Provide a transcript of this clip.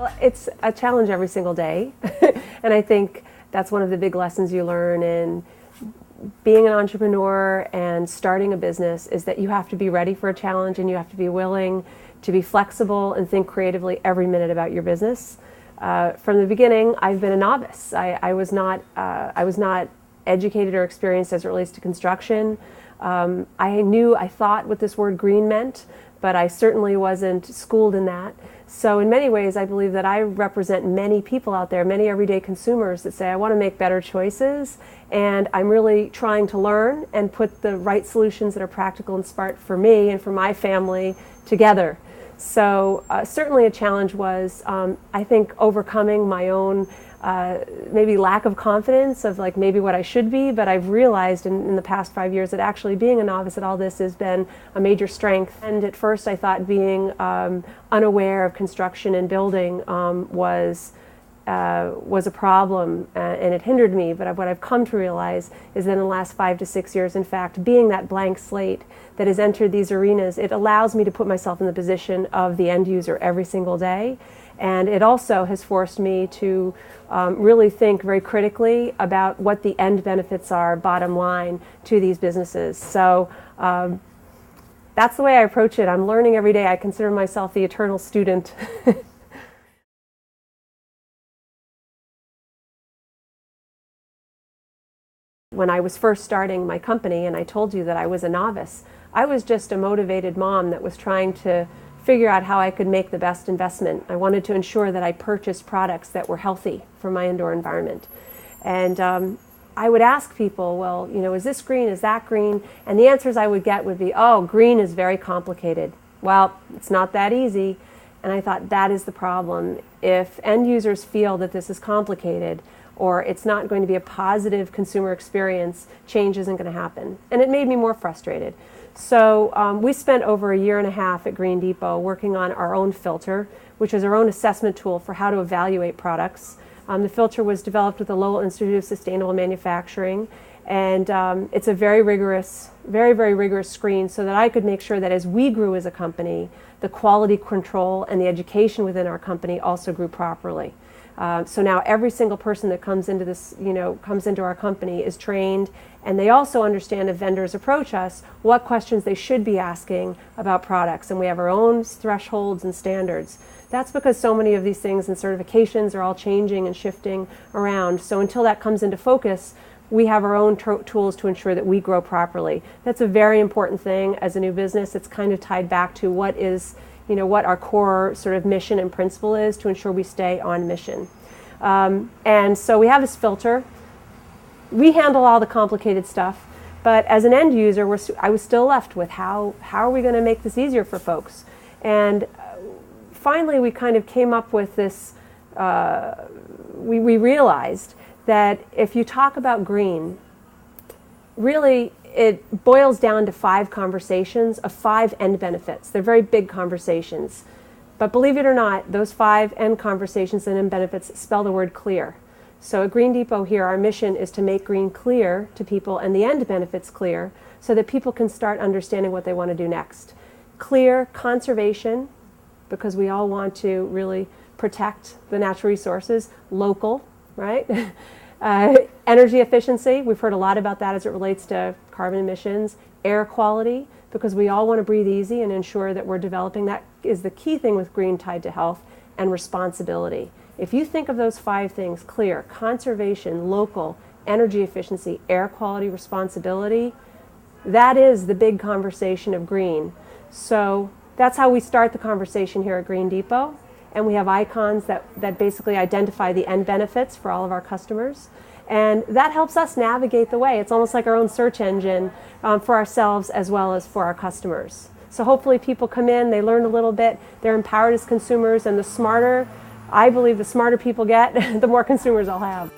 Well, it's a challenge every single day, and I think that's one of the big lessons you learn in being an entrepreneur and starting a business is that you have to be ready for a challenge and you have to be willing to be flexible and think creatively every minute about your business. From the beginning, I've been a novice. I was not educated or experienced as it relates to construction. I thought what this word green meant, but I certainly wasn't schooled in that. So in many ways, I believe that I represent many people out there, many everyday consumers that say, I want to make better choices, and I'm really trying to learn and put the right solutions that are practical and smart for me and for my family together. So certainly a challenge was, I think, overcoming my own maybe lack of confidence of like maybe what I should be, but I've realized in the past 5 years that actually being a novice at all this has been a major strength. And at first I thought being unaware of construction and building was a problem and it hindered me, but what I've come to realize is that in the last 5 to 6 years, in fact, being that blank slate that has entered these arenas, it allows me to put myself in the position of the end user every single day. And it also has forced me to really think very critically about what the end benefits are, bottom line, to these businesses. So that's the way I approach it. I'm learning every day. I consider myself the eternal student. When I was first starting my company, and I told you that I was a novice, I was just a motivated mom that was trying to figure out how I could make the best investment. I wanted to ensure that I purchased products that were healthy for my indoor environment. And I would ask people, well, you know, is this green, is that green? And the answers I would get would be, oh, green is very complicated. Well, it's not that easy. And I thought that is the problem. If end users feel that this is complicated, or it's not going to be a positive consumer experience, change isn't going to happen. And it made me more frustrated. So we spent over 1.5 years at Green Depot working on our own filter, which is our own assessment tool for how to evaluate products. The filter was developed with the Lowell Institute of Sustainable Manufacturing, and it's a very rigorous, very rigorous screen so that I could make sure that as we grew as a company, the quality control and the education within our company also grew properly. So now every single person that comes into this, comes into our company is trained, and they also understand if vendors approach us, what questions they should be asking about products. And we have our own thresholds and standards. That's because so many of these things and certifications are all changing and shifting around. So until that comes into focus, we have our own tools to ensure that we grow properly. That's a very important thing as a new business. It's kind of tied back to what is, what our core sort of mission and principle is to ensure we stay on mission. And so we have this filter. We handle all the complicated stuff, but as an end user, I was still left with how are we going to make this easier for folks? And finally, we kind of came up with this, we realized that if you talk about green, really it boils down to 5 conversations of 5 end benefits. They're very big conversations. But believe it or not, those 5 end conversations and end benefits spell the word clear. So at Green Depot here, our mission is to make green clear to people and the end benefits clear so that people can start understanding what they want to do next. Clear conservation, because we all want to really protect the natural resources. Local, right? Energy efficiency, we've heard a lot about that as it relates to carbon emissions. Air quality, because we all want to breathe easy and ensure that we're developing. That is the key thing with green tied to health. And responsibility. If you think of those 5 things, clear, conservation, local, energy efficiency, air quality, responsibility, that is the big conversation of green. So that's how we start the conversation here at Green Depot. And we have icons that basically identify the end benefits for all of our customers. And that helps us navigate the way. It's almost like our own search engine for ourselves as well as for our customers. So hopefully people come in, they learn a little bit, they're empowered as consumers, and I believe the smarter people get, the more consumers I'll have.